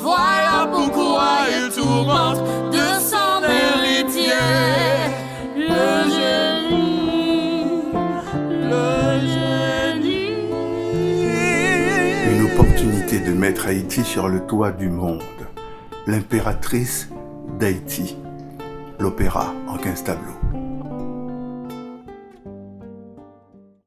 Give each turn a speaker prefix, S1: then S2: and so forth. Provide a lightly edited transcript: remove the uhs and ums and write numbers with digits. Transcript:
S1: Voilà pourquoi il tourmente de son héritier le génie, le génie.
S2: Une opportunité de mettre Haïti sur le toit du monde. L'impératrice d'Haïti. L'opéra en 15 tableaux.